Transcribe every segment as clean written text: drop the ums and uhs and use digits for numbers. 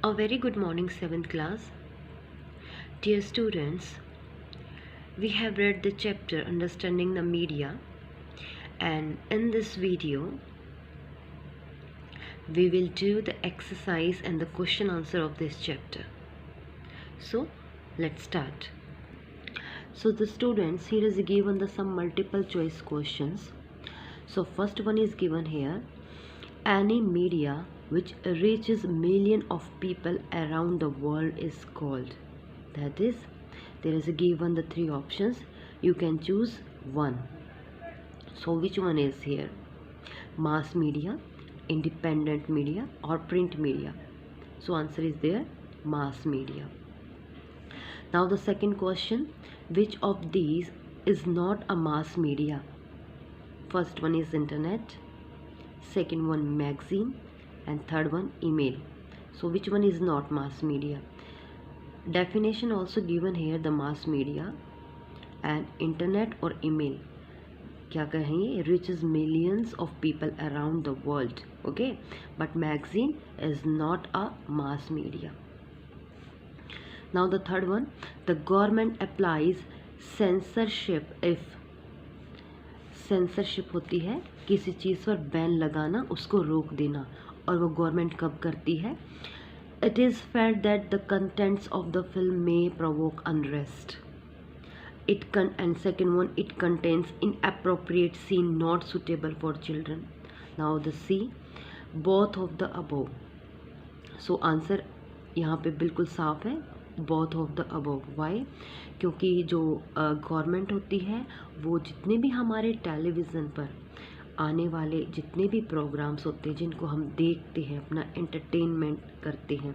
A very good morning, 7th class. Dear students, we have read the chapter Understanding the Media, and in this video, we will do the exercise and the question answer of this chapter. So, let's start. So, the students, here is given the some multiple choice questions. So, first one is given here. Any media which reaches millions of people around the world is called. That is, there is given the three options. You can choose one. So which one is here? Mass media, independent media, or print media? So answer is there, mass media. Now the second question, which of these is not a mass media? First one is internet, second one magazine, and third one email. So which one is not mass media? Definition also given here, the mass media and internet or email क्या कहेंगे, reaches millions of people around the world, okay, but magazine is not a mass media. Now the third one, the government applies censorship if censorship होती है किसी चीज़ पर ban लगाना, उसको रोक देना, और वो गवर्नमेंट कब करती है? It is felt that the contents of the film may provoke unrest. And second one, it contains inappropriate scene not suitable for children. Now the C, both of the above. So answer यहाँ पे बिल्कुल साफ है, both of the above. Why? क्योंकि जो government होती है वो जितने भी हमारे टेलीविज़न पर आने वाले जितने भी प्रोग्राम्स होते हैं जिनको हम देखते हैं, अपना एंटरटेनमेंट करते हैं,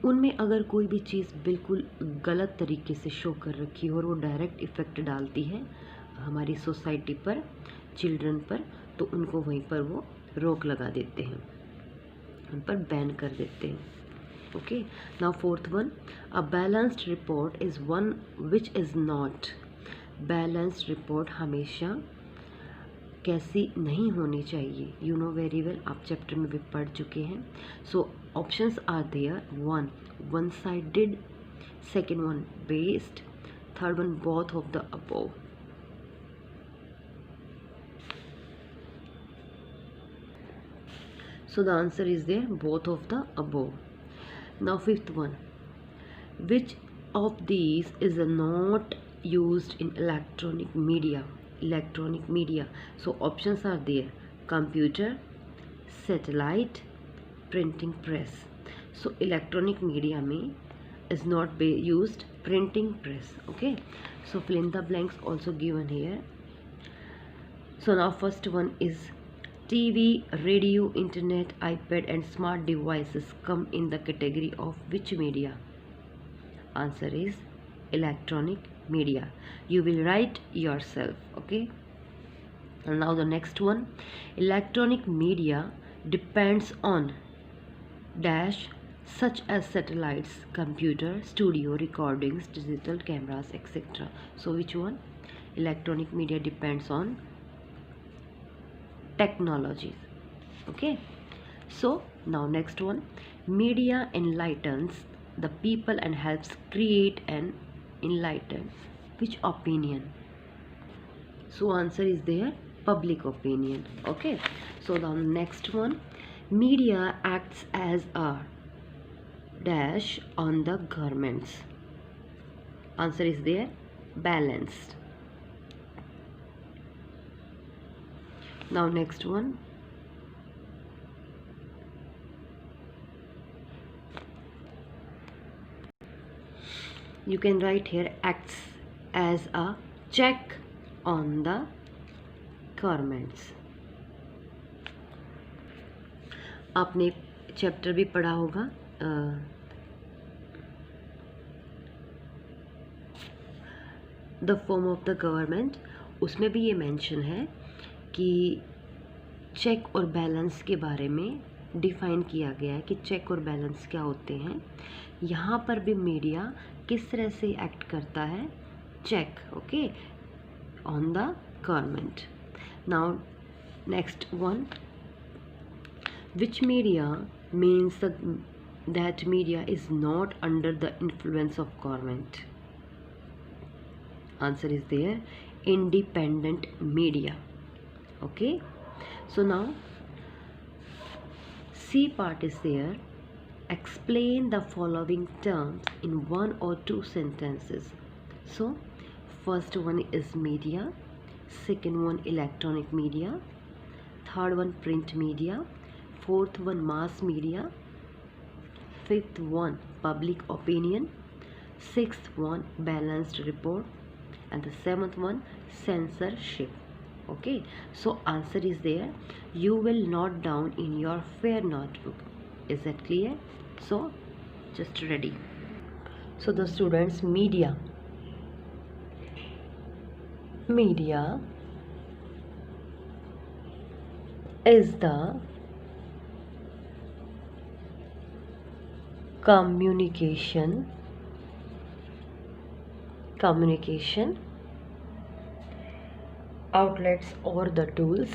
उनमें अगर कोई भी चीज़ बिल्कुल गलत तरीके से शो कर रखी हो और वो डायरेक्ट इफ़ेक्ट डालती है हमारी सोसाइटी पर, चिल्ड्रन पर, तो उनको वहीं पर वो रोक लगा देते हैं, उन पर बैन कर देते हैं. Okay. Now fourth one, a balanced report is one which is not. Balanced report हमेशा कैसी नहीं होनी चाहिए? यू नो वेरी वेल, आप चैप्टर में भी पढ़ चुके हैं. So options are there. One sided, second one based, third one both of the above. So the answer is there, both of the above. Now fifth one, which of these is not used in electronic media? Electronic media. So options are there, computer, satellite, printing press. So electronic media में is not used printing press. Okay. So fill in the blanks also given here. So now first one is TV, radio, internet, iPad and smart devices come in the category of which media? Answer is electronic media. You will write yourself, okay? And now the next one, electronic media depends on dash such as satellites, computer, studio recordings, digital cameras, etc. So which one? Electronic media depends on technologies. Okay. So now next one, media enlightens the people and helps create an enlightened. Which opinion? So answer is there, public opinion. Okay. So the next one, media acts as a dash on the governments. Answer is there, balanced. Now next one, you can write here, acts as a check on the governments. आपने chapter भी पढ़ा होगा the form of the government. उसमें भी ये mention है कि check और बैलेंस के बारे में डिफ़ाइन किया गया है कि चेक और बैलेंस क्या होते हैं. यहाँ पर भी मीडिया किस तरह से एक्ट करता है, check, okay, on the government. Now next one, Which media means that media is not under the influence of government. Answer is there, independent media. Okay, so now C part is there. Explain the following terms in one or two sentences. So first one is media, second one electronic media, third one print media, fourth one mass media, fifth one public opinion, sixth one balanced report, and the seventh one censorship. Okay, so answer is there. You will note down in your fair notebook. Is that clear? So just ready. So the students, media is the communication outlets or the tools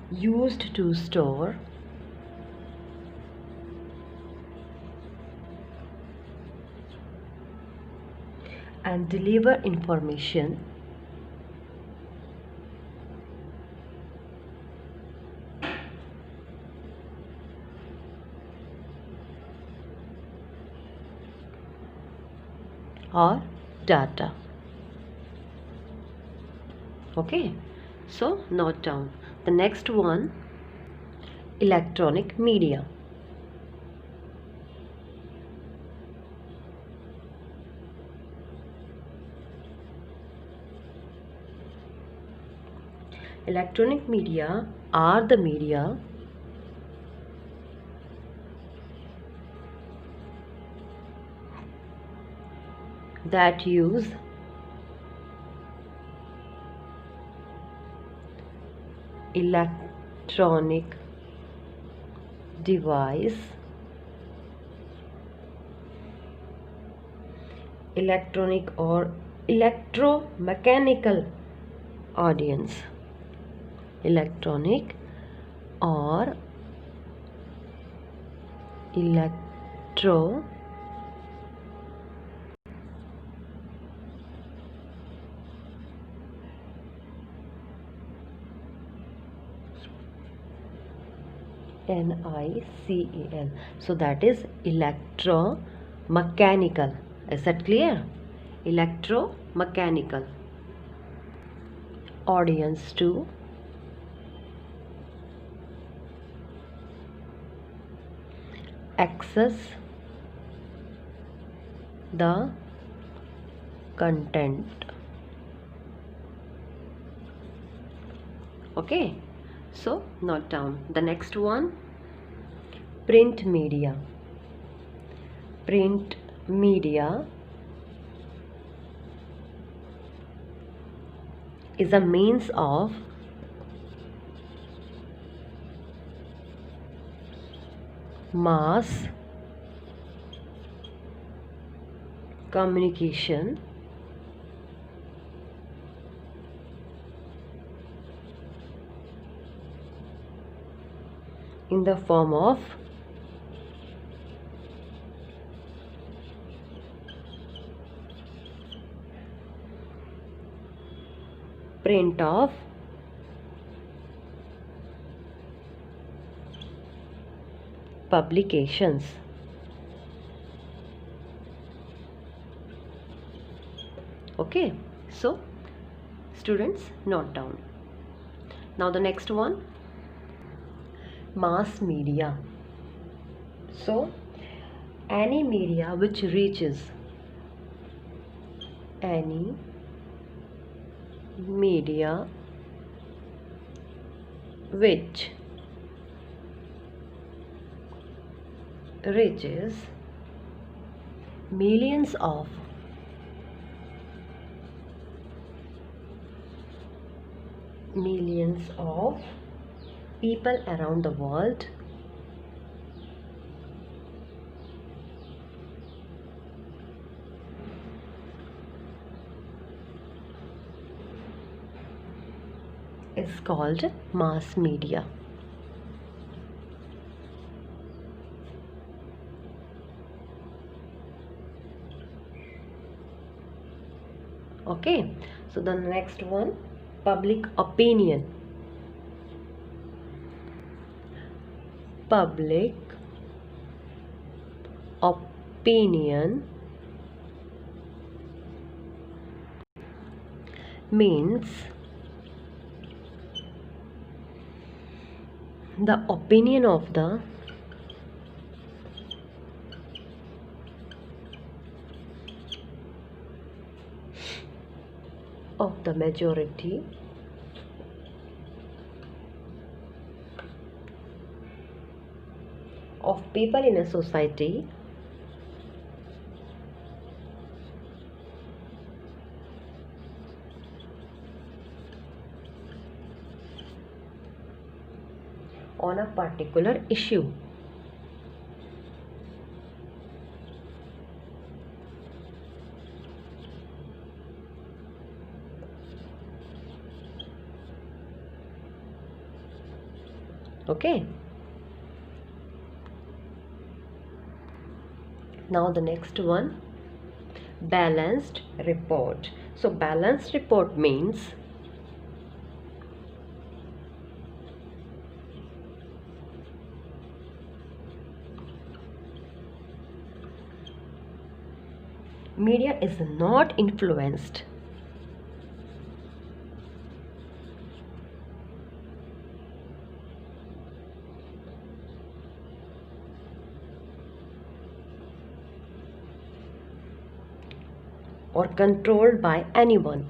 used to store and deliver information or data. Okay, so note down. The next one, electronic media. Electronic media are the media that use electronic device, electronic or electromechanical audience, electronic or electro NICAL. So that is electromechanical. Is that clear? Electromechanical audience to access the content. Okay, so note down. The next one, print media. Print media is a means of mass communication in the form of print of publications. Okay, so students, note down. Now the next one, mass media. So any media which reaches millions of people around the world, is called mass media. Okay, so the next one, public opinion. Public opinion means the opinion of the majority of people in a society on a particular issue. Okay. Now the next one, balanced report. So balanced report means media is not influenced or controlled by anyone.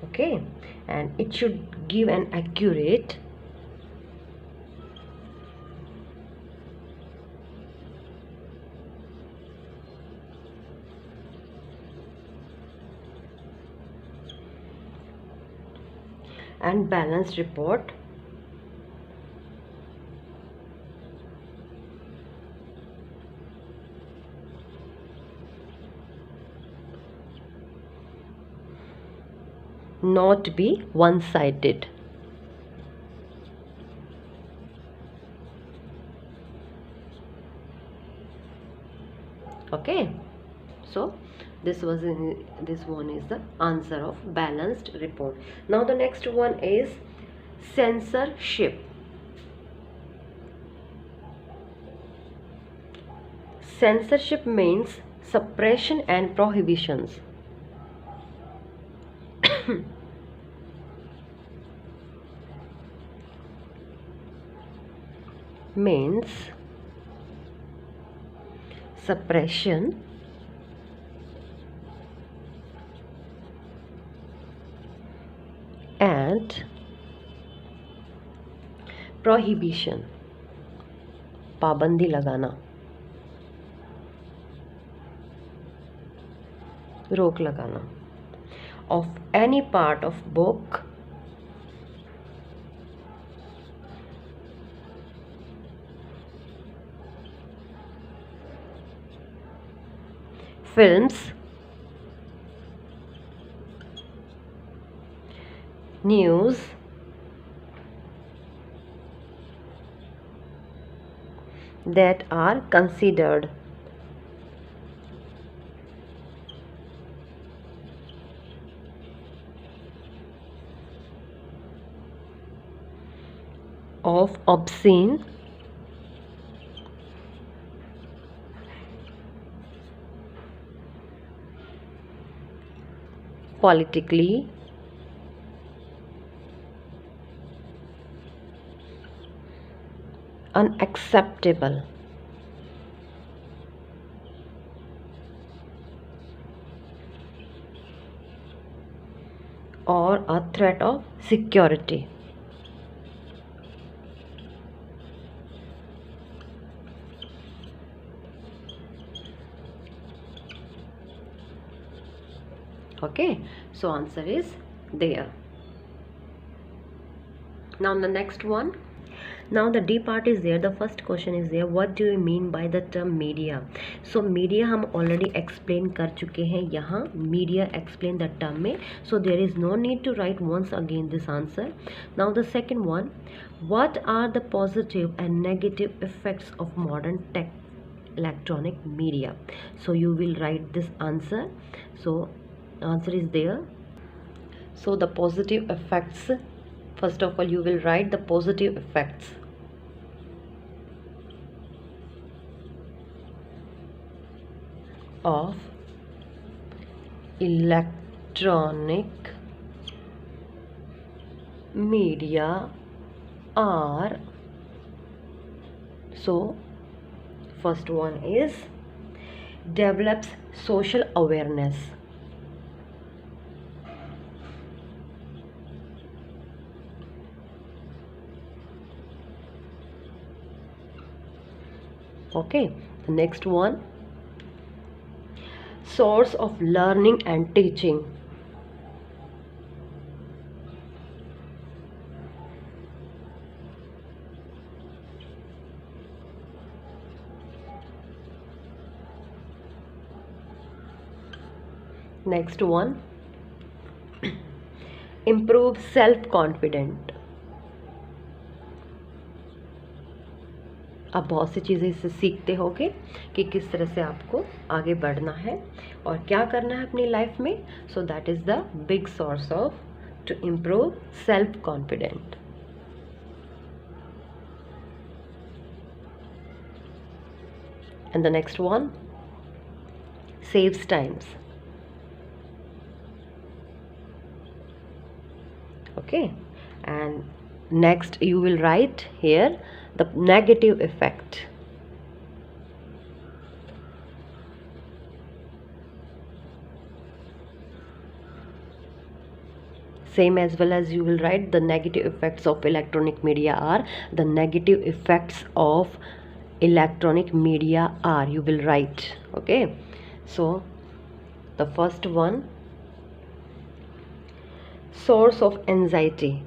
Okay, and it should give an accurate and balanced report not be one-sided. Okay, so this one is the answer of balanced report. Now the next one is censorship. Censorship means suppression and prohibitions. Means suppression and prohibition, पाबंदी लगाना, रोक लगाना, of any part of book, films, news, that are considered of obscene, politically unacceptable, or a threat of security. Okay, so answer is there. Now the next one, Now the D part is there. The first question is there, what do you mean by the term media? So media हम already explain कर चुके हैं यहाँ, media explain the term में, so there is no need to write once again this answer. Now the second one, what are the positive and negative effects of modern tech electronic media? So you will write this answer. So answer is there. So the positive effects, first of all you will write the positive effects. Of electronic media are, so first one is develops social awareness. Okay, the next one, source of learning and teaching. Next one, improve self-confident. आप बहुत सी चीज़ें इससे सीखते होगे कि किस तरह से आपको आगे बढ़ना है और क्या करना है अपनी लाइफ में. So that is the big source of to improve self confident. And the next one, saves times. Okay, and next you will write here the negative effect. Same as well as you will write the negative effects of electronic media are, the negative effects of electronic media are, you will write. Okay, so the first one, source of anxiety.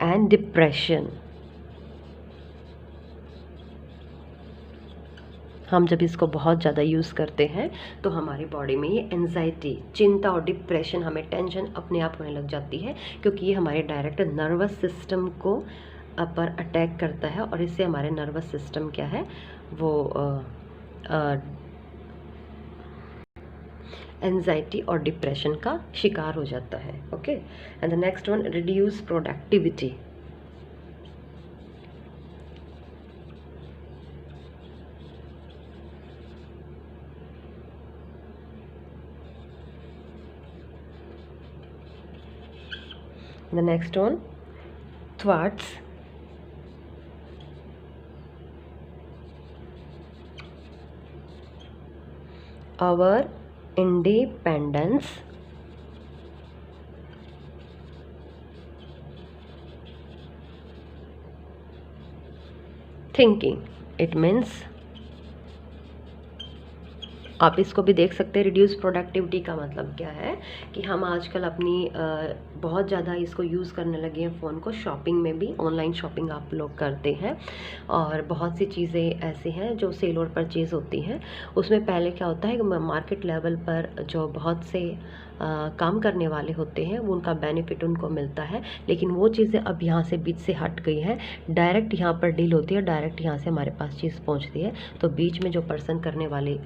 And depression. हम जब इसको बहुत ज़्यादा use करते हैं तो हमारी body में ये एंजाइटी, चिंता और डिप्रेशन, हमें टेंशन अपने आप होने लग जाती है, क्योंकि ये हमारे डायरेक्ट नर्वस सिस्टम को पर अटैक करता है और इससे हमारे नर्वस सिस्टम क्या है वो एंजाइटी और डिप्रेशन का शिकार हो जाता है. Okay, and the next one, reduce productivity. The next one, thwarts our independence thinking. It means आप इसको भी देख सकते हैं, रिड्यूस प्रोडक्टिविटी का मतलब क्या है कि हम आजकल अपनी बहुत ज़्यादा इसको यूज़ करने लगे हैं फ़ोन को. शॉपिंग में भी ऑनलाइन शॉपिंग आप लोग करते हैं और बहुत सी चीज़ें ऐसी हैं जो सेल और परचेज़ होती हैं. उसमें पहले क्या होता है कि मार्केट लेवल पर जो बहुत से काम करने वाले होते हैं वो उनका बेनिफिट उनको मिलता है, लेकिन वो चीज़ें अब यहाँ से बीच से हट गई हैं. डायरेक्ट यहाँ पर डील होती है, डायरेक्ट यहाँ से हमारे पास चीज़ पहुँचती है. तो बीच में जो पर्सन करने वाले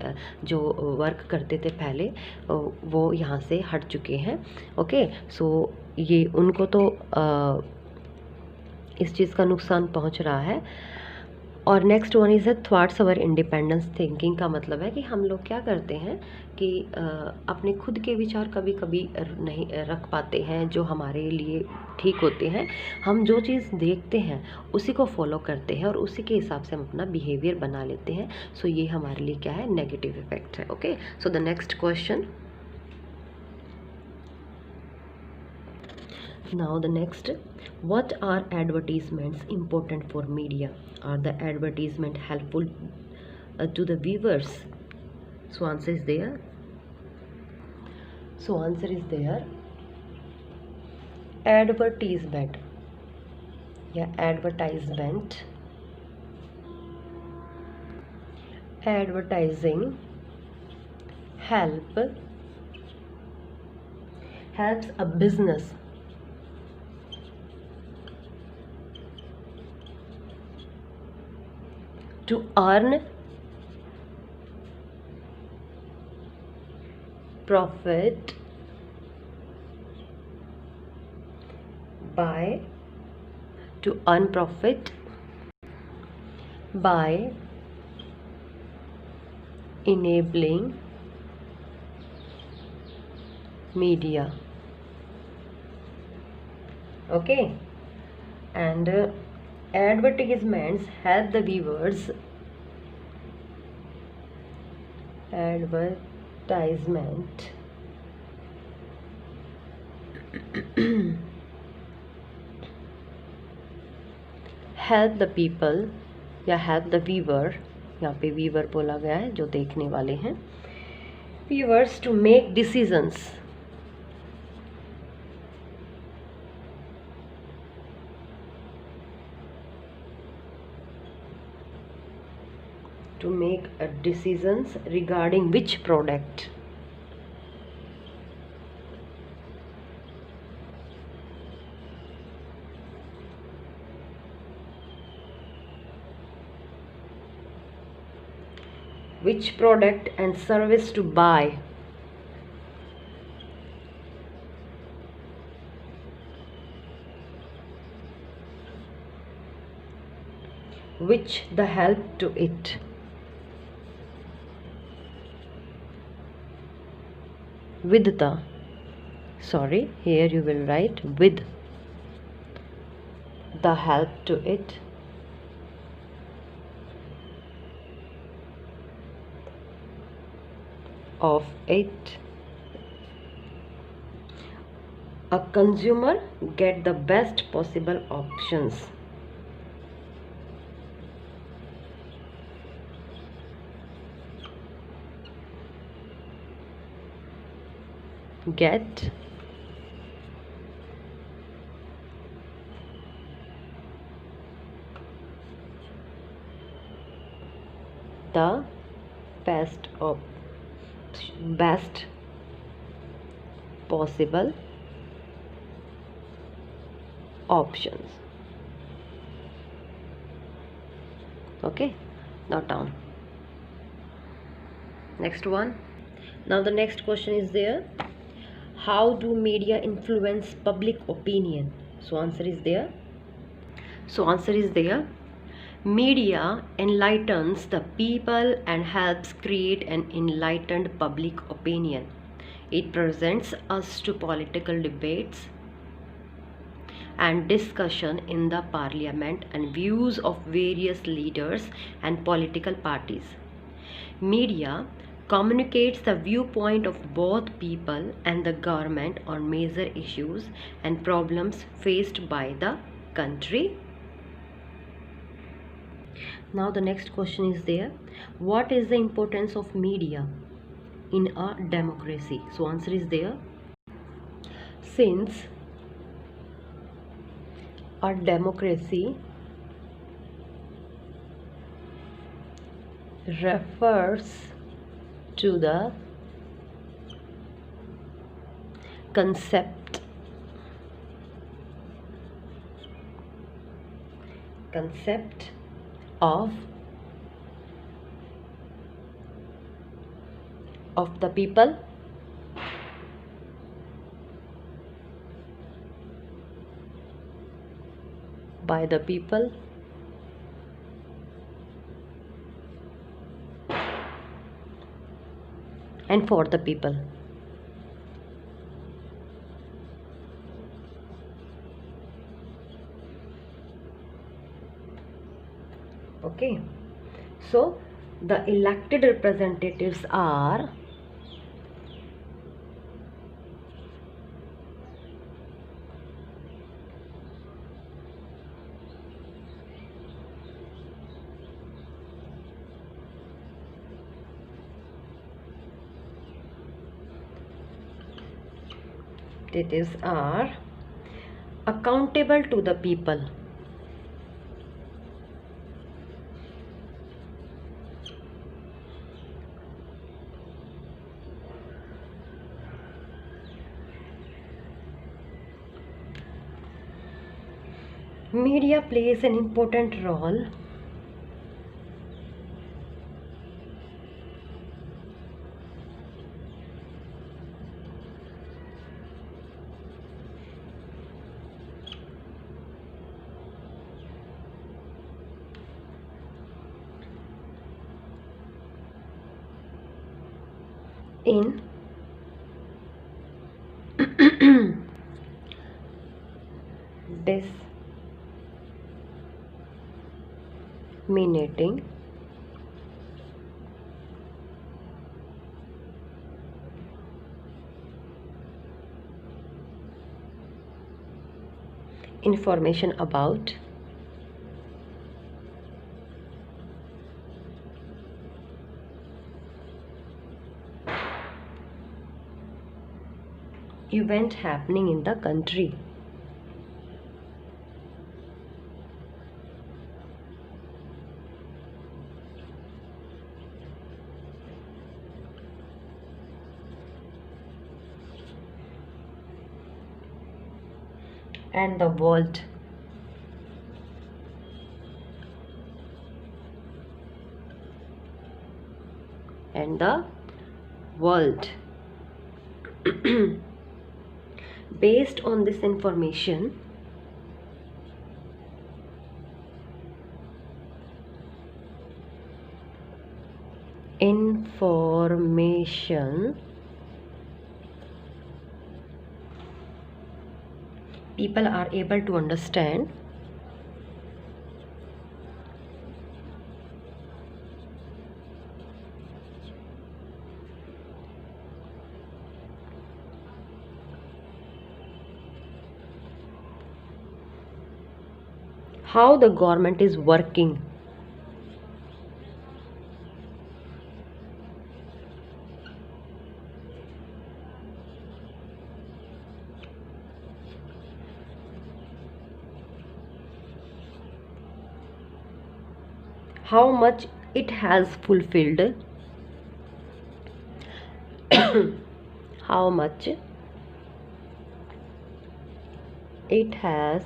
जो वर्क करते थे पहले वो यहाँ से हट चुके हैं. ओके, सो ये उनको तो इस चीज़ का नुकसान पहुँच रहा है. और next one is thoughts our independence thinking का मतलब है कि हम लोग क्या करते हैं कि अपने खुद के विचार कभी कभी नहीं रख पाते हैं जो हमारे लिए ठीक होते हैं. हम जो चीज़ देखते हैं उसी को फॉलो करते हैं और उसी के हिसाब से हम अपना बिहेवियर बना लेते हैं. सो ये हमारे लिए क्या है, नेगेटिव इफेक्ट है. Okay, so the next question. Now the next, what are advertisements important for media? Are the advertisement helpful to the viewers? So answer is there. So answer is there. Advertisement. Yeah, advertisement. Advertising helps a business to earn profit by enabling media. Okay, and advertisements help the viewers. Advertisement help the people या help the viewer, यहाँ पे viewer बोला गया है जो देखने वाले हैं, viewers to make decisions. To make decisions regarding which product and service to buy. Which the help to it. With the, sorry, here you will write with the help to it of it, a consumer get the best possible options. Get the best possible options. Okay, note down. Next one. Now the next question is there. How do media influence public opinion? So answer is there. Media enlightens the people and helps create an enlightened public opinion. It presents us to political debates and discussion in the parliament and views of various leaders and political parties. Media communicates the viewpoint of both people and the government on major issues and problems faced by the country. Now the next question is there. What is the importance of media in a democracy? So answer is there. Since a democracy refers to the concept of the people by the people and for the people. Okay, so the elected representatives are representatives are accountable to the people. Media plays an important role in disseminating information about event happening in the country. And the world. And the world. Based on this information, people are able to understand how the government is working. How much it has fulfilled. How much it has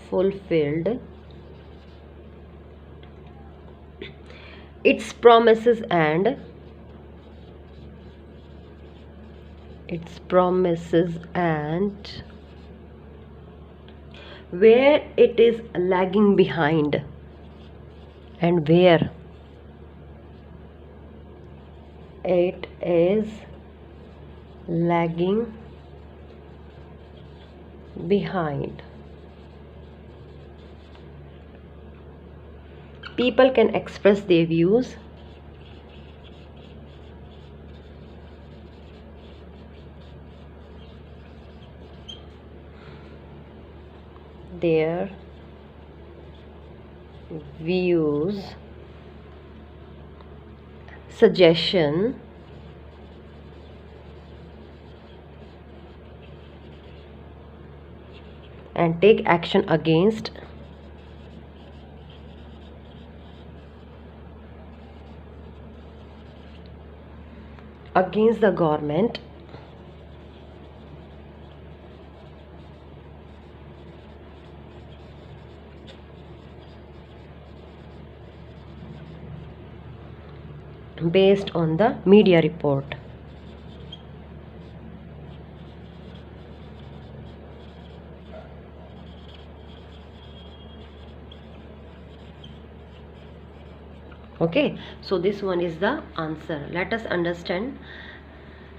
fulfilled its promises and where it is lagging behind, and where it is lagging behind. People can express their views, suggestion, and take action against the government based on the media report. Okay, so this one is the answer. Let us understand.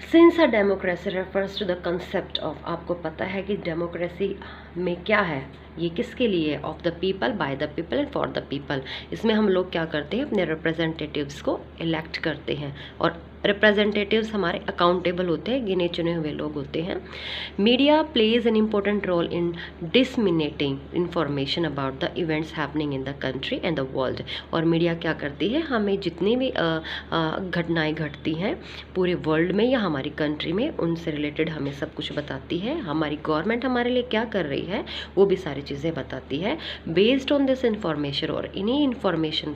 Since a democracy refers to the concept of, आपको पता है कि democracy में क्या है, ये किसके लिए, of the people, by the people and for the people. इसमें हम लोग क्या करते हैं, अपने रिप्रेजेंटेटिव्स को इलेक्ट करते हैं, और रिप्रेजेंटेटिव्स हमारे अकाउंटेबल होते हैं, गिने चुने हुए लोग होते हैं। Media plays an important role in disseminating information about the events happening in the country and the world. और मीडिया क्या करती है, हमें जितनी भी घटनाएं घटती हैं पूरे वर्ल्ड में या हमारी कंट्री में, उनसे रिलेटेड हमें सब कुछ बताती है। हमारी गवर्नमेंट हमारे लिए क्या कर रही है वो भी सारी चीज़ें बताती है। बेस्ड ऑन दिस इंफॉर्मेशन, और इन्हीं इंफॉर्मेशन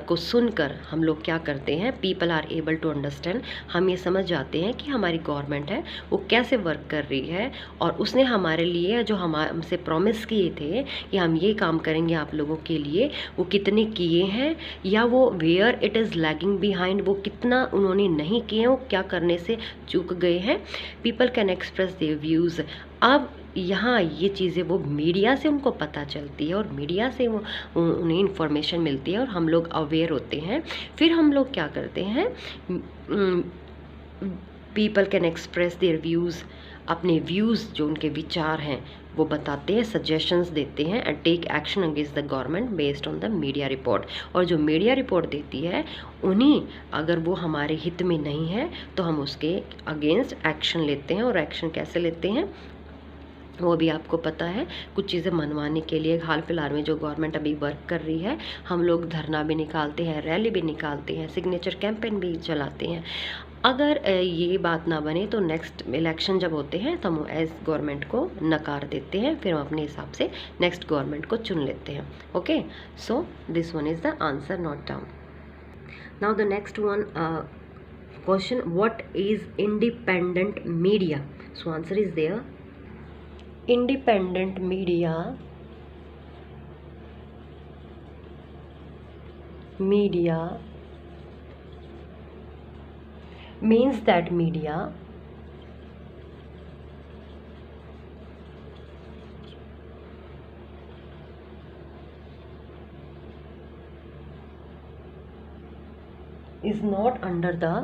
को सुनकर हम लोग क्या करते हैं, people are able to understand, हम ये समझ जाते हैं कि हमारी गवर्नमेंट है वो कैसे वर्क कर रही है, और उसने हमारे लिए जो हमसे प्रॉमिस किए थे कि हम ये काम करेंगे आप लोगों के लिए, वो कितने किए हैं, या वो where it is lagging behind, वो कितना उन्होंने नहीं किए हैं, वो क्या करने से चूक गए हैं। People can express their views. अब यहाँ ये चीज़ें वो मीडिया से उनको पता चलती है, और मीडिया से वो उन्हें इन्फॉर्मेशन मिलती है, और हम लोग अवेयर होते हैं। फिर हम लोग क्या करते हैं, people can express their views, अपने व्यूज़ जो उनके विचार हैं वो बताते हैं, सजेशंस देते हैं, and take action against the government based on the media report. और जो मीडिया रिपोर्ट देती है उन्हीं, अगर वो हमारे हित में नहीं है तो हम उसके अगेंस्ट एक्शन लेते हैं। और एक्शन कैसे लेते हैं वो भी आपको पता है, कुछ चीज़ें मनवाने के लिए हाल फिलहाल में जो गवर्नमेंट अभी वर्क कर रही है, हम लोग धरना भी निकालते हैं, रैली भी निकालते हैं, सिग्नेचर कैंपेन भी चलाते हैं। अगर ये बात ना बने तो नेक्स्ट इलेक्शन जब होते हैं तो हम एज गवर्नमेंट को नकार देते हैं, फिर हम अपने हिसाब से नेक्स्ट गवर्नमेंट को चुन लेते हैं। Okay, so this one is the answer, note down. Now the next one question, what is independent media? So answer is there. Independent media means that media is not under the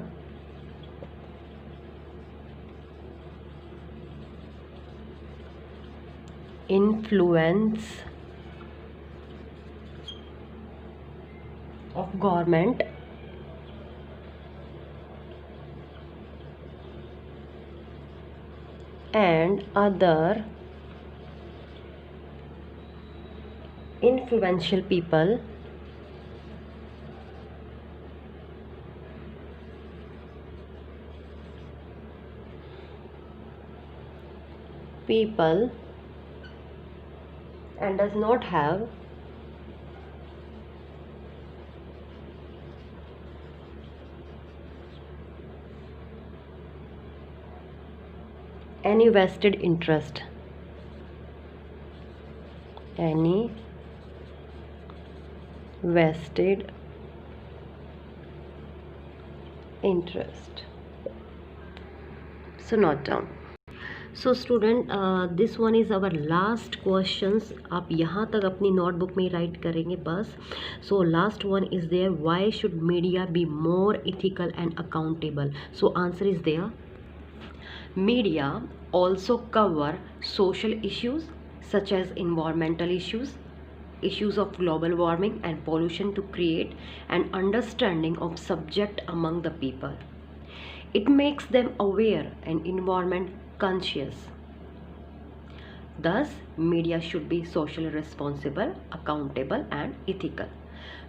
influence of government and other influential people and does not have any vested interest, so note down. So student, this one is our last questions. आप यहाँ तक अपनी notebook में write करेंगे बस। So last one is there, why should media be more ethical and accountable? So answer is there, media also cover social issues such as environmental issues of global warming and pollution to create an understanding of subject among the people. It makes them aware and environment conscious. Thus, media should be socially responsible, accountable and ethical.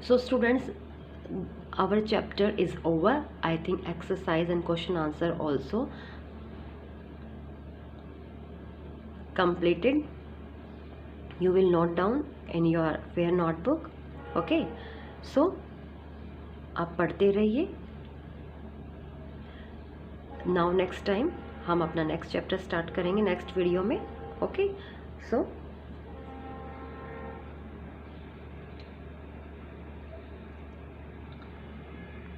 So students, our chapter is over. I think exercise and question answer also completed. You will note down in your fair notebook. Okay, so आप पढ़ते रहिए। Now next time हम अपना next chapter start करेंगे next video में। Okay, सो